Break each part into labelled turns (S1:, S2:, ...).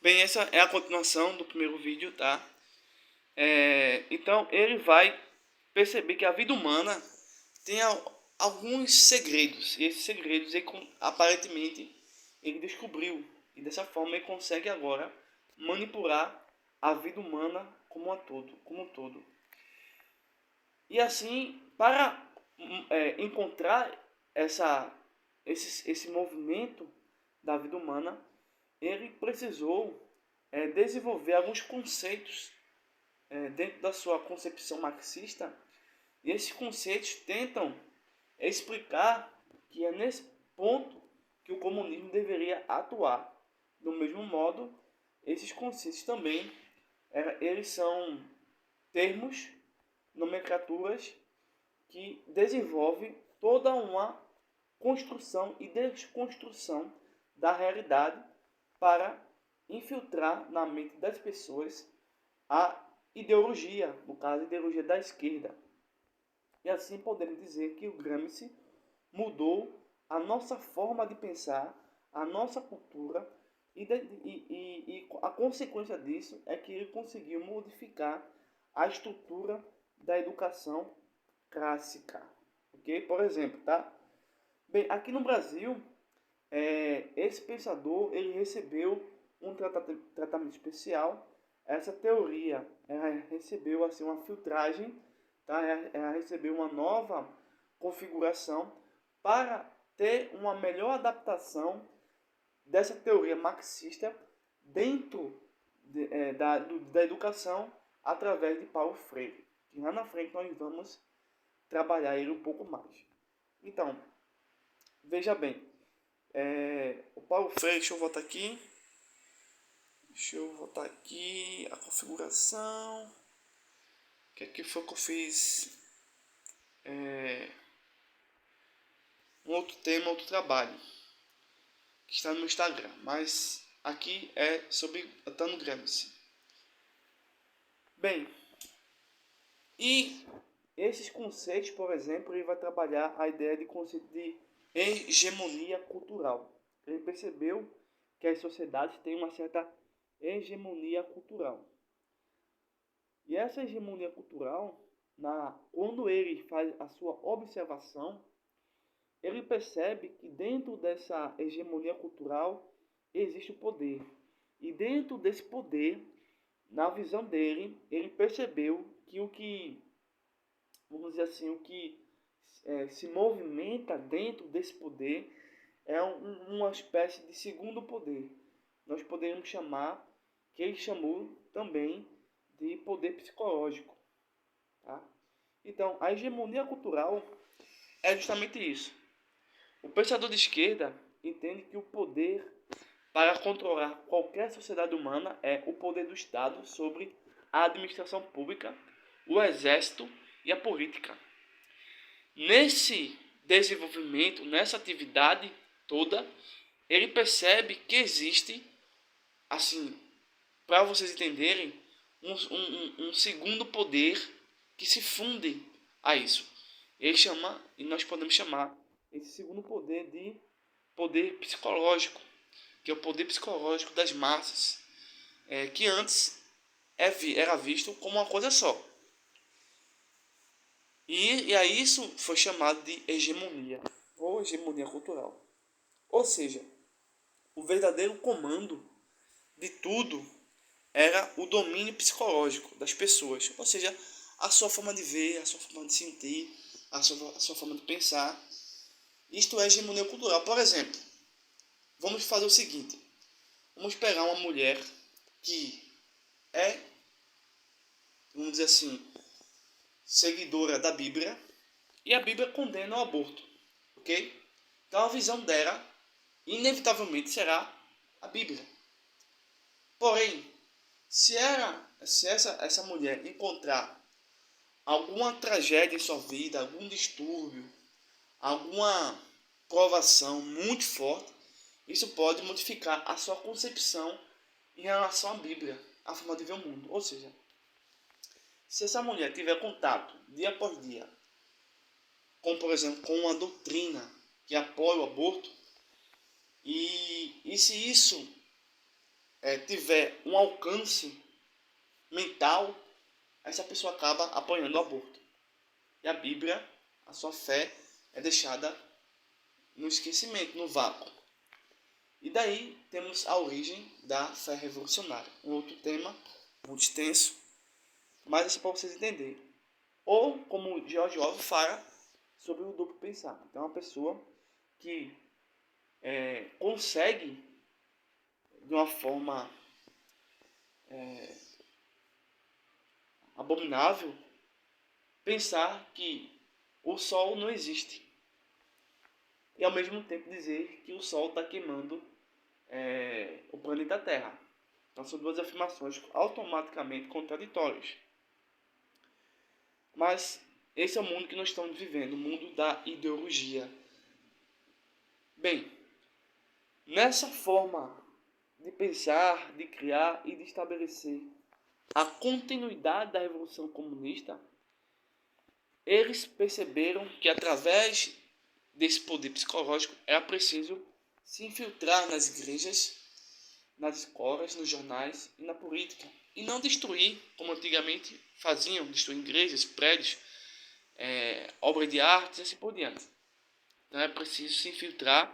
S1: Bem, essa é a continuação do primeiro vídeo, tá? Então, ele vai perceber que a vida humana tem alguns segredos. E esses segredos, aparentemente, ele descobriu. E dessa forma, ele consegue agora manipular a vida humana como um todo. E assim, para encontrar esse movimento da vida humana, ele precisou desenvolver alguns conceitos dentro da sua concepção marxista, e esses conceitos tentam explicar que é nesse ponto que o comunismo deveria atuar. Do mesmo modo, esses conceitos também eles são termos, nomenclaturas que desenvolvem toda uma construção e desconstrução da realidade para infiltrar na mente das pessoas a ideologia, no caso a ideologia da esquerda. E assim podemos dizer que o Gramsci mudou a nossa forma de pensar, a nossa cultura, e a consequência disso é que ele conseguiu modificar a estrutura da educação clássica. Ok? Por exemplo, tá? Bem, aqui no Brasil, esse pensador ele recebeu um tratamento especial. Essa teoria ela recebeu assim uma filtragem, tá? Ela recebeu uma nova configuração para ter uma melhor adaptação dessa teoria marxista dentro da educação através de Paulo Freire. E lá na frente nós vamos trabalhar ele um pouco mais. Então, veja bem, o Paulo Freire, deixa eu voltar aqui. Deixa eu voltar aqui a configuração. O que aqui foi que eu fiz? Um outro tema, outro trabalho que está no meu Instagram, mas aqui é sobre Antônio Gramsci. Bem, e esses conceitos, por exemplo, ele vai trabalhar a ideia de conceito de hegemonia cultural. Ele percebeu que as sociedades têm uma certa hegemonia cultural. E essa hegemonia cultural, quando ele faz a sua observação, ele percebe que dentro dessa hegemonia cultural existe o poder. E dentro desse poder, na visão dele, ele percebeu que vamos dizer assim, o que se movimenta dentro desse poder é uma espécie de segundo poder. Nós poderíamos chamar, que ele chamou também de poder psicológico. Tá? Então, a hegemonia cultural é justamente isso. O pensador de esquerda entende que o poder para controlar qualquer sociedade humana é o poder do Estado sobre a administração pública, o exército e a política. Nesse desenvolvimento, nessa atividade toda, ele percebe que existe, assim, para vocês entenderem, um segundo poder que se funde a isso. E nós podemos chamar esse segundo poder de poder psicológico, que é o poder psicológico das massas, que antes era visto como uma coisa só. E a isso foi chamado de hegemonia, ou hegemonia cultural. Ou seja, o verdadeiro comando de tudo era o domínio psicológico das pessoas. Ou seja, a sua forma de ver, a sua forma de sentir, a sua forma de pensar. Isto é hegemonia cultural. Por exemplo, vamos fazer o seguinte. Vamos pegar uma mulher que é, vamos dizer assim, seguidora da Bíblia, e a Bíblia condena o aborto, ok? Então a visão dela, inevitavelmente, será a Bíblia. Porém, se essa mulher encontrar alguma tragédia em sua vida, algum distúrbio, alguma provação muito forte, isso pode modificar a sua concepção em relação à Bíblia, a forma de ver o mundo. Ou seja, se essa mulher tiver contato dia após dia com, por exemplo, com uma doutrina que apoia o aborto, e se isso tiver um alcance mental, essa pessoa acaba apoiando o aborto. E a Bíblia, a sua fé, é deixada no esquecimento, no vácuo. E daí temos a origem da fé revolucionária. Um outro tema, muito extenso, mas isso é para vocês entenderem. Ou, como George Orwell fala, sobre o duplo pensar. Então, uma pessoa que consegue, de uma forma abominável, pensar que o Sol não existe. E, ao mesmo tempo, dizer que o Sol está queimando o planeta Terra. Então, são duas afirmações automaticamente contraditórias. Mas esse é o mundo que nós estamos vivendo, o mundo da ideologia. Bem, nessa forma de pensar, de criar e de estabelecer a continuidade da Revolução Comunista, eles perceberam que através desse poder psicológico era preciso se infiltrar nas igrejas, nas escolas, nos jornais e na política. E não destruir, como antigamente faziam, destruir igrejas, prédios, obras de arte e assim por diante. Então é preciso se infiltrar,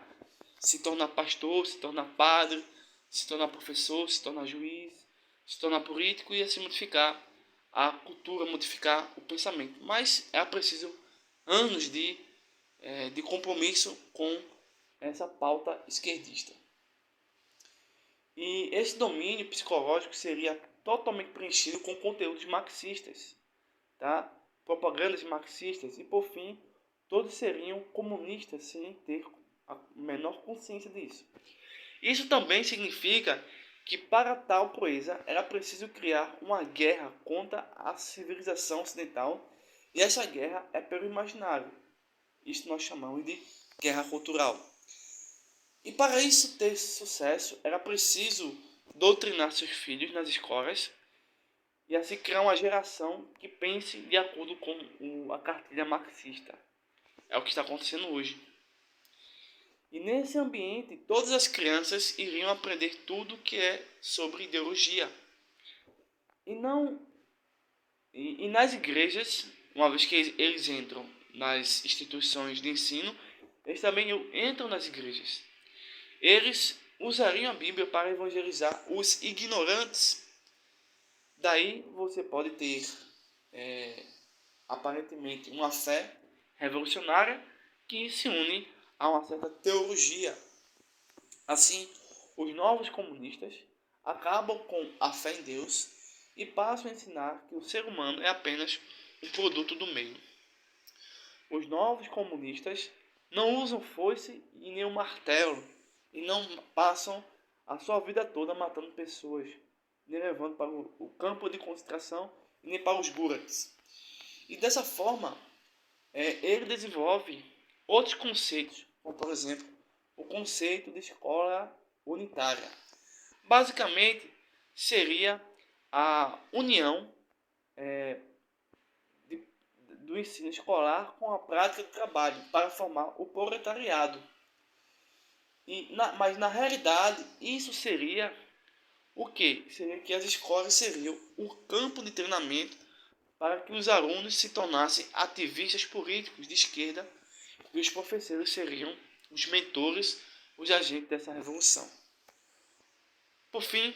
S1: se tornar pastor, se tornar padre, se tornar professor, se tornar juiz, se tornar político e assim modificar a cultura, modificar o pensamento. Mas é preciso anos de compromisso com essa pauta esquerdista. E esse domínio psicológico seria totalmente preenchido com conteúdos marxistas, tá? Propagandas marxistas e, por fim, todos seriam comunistas sem ter a menor consciência disso. Isso também significa que para tal proeza era preciso criar uma guerra contra a civilização ocidental, e essa guerra é pelo imaginário. Isso nós chamamos de guerra cultural. E para isso ter sucesso, era preciso doutrinar seus filhos nas escolas e assim criar uma geração que pense de acordo com a cartilha marxista. É o que está acontecendo hoje. E nesse ambiente, todas as crianças iriam aprender tudo que é sobre ideologia. E nas igrejas, uma vez que eles entram nas instituições de ensino, eles também entram nas igrejas. Eles usariam a Bíblia para evangelizar os ignorantes. Daí você pode ter, aparentemente, uma fé revolucionária que se une a uma certa teologia. Assim, os novos comunistas acabam com a fé em Deus e passam a ensinar que o ser humano é apenas um produto do meio. Os novos comunistas não usam foice e nem um martelo e não passam a sua vida toda matando pessoas, nem levando para o campo de concentração e nem para os gulags. E dessa forma, ele desenvolve outros conceitos, como por exemplo, o conceito de escola unitária. Basicamente, seria a união do ensino escolar com a prática do trabalho para formar o proletariado. Mas na realidade, isso seria o quê? Seria que as escolas seriam o campo de treinamento para que os alunos se tornassem ativistas políticos de esquerda e os professores seriam os mentores, os agentes dessa revolução. Por fim,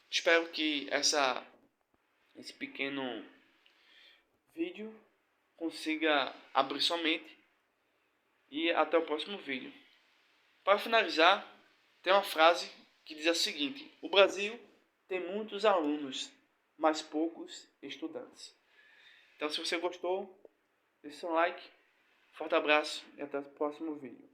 S1: espero que esse pequeno vídeo consiga abrir sua mente e até o próximo vídeo. Para finalizar, tem uma frase que diz a seguinte: o Brasil tem muitos alunos, mas poucos estudantes. Então, se você gostou, deixe seu like, forte abraço e até o próximo vídeo.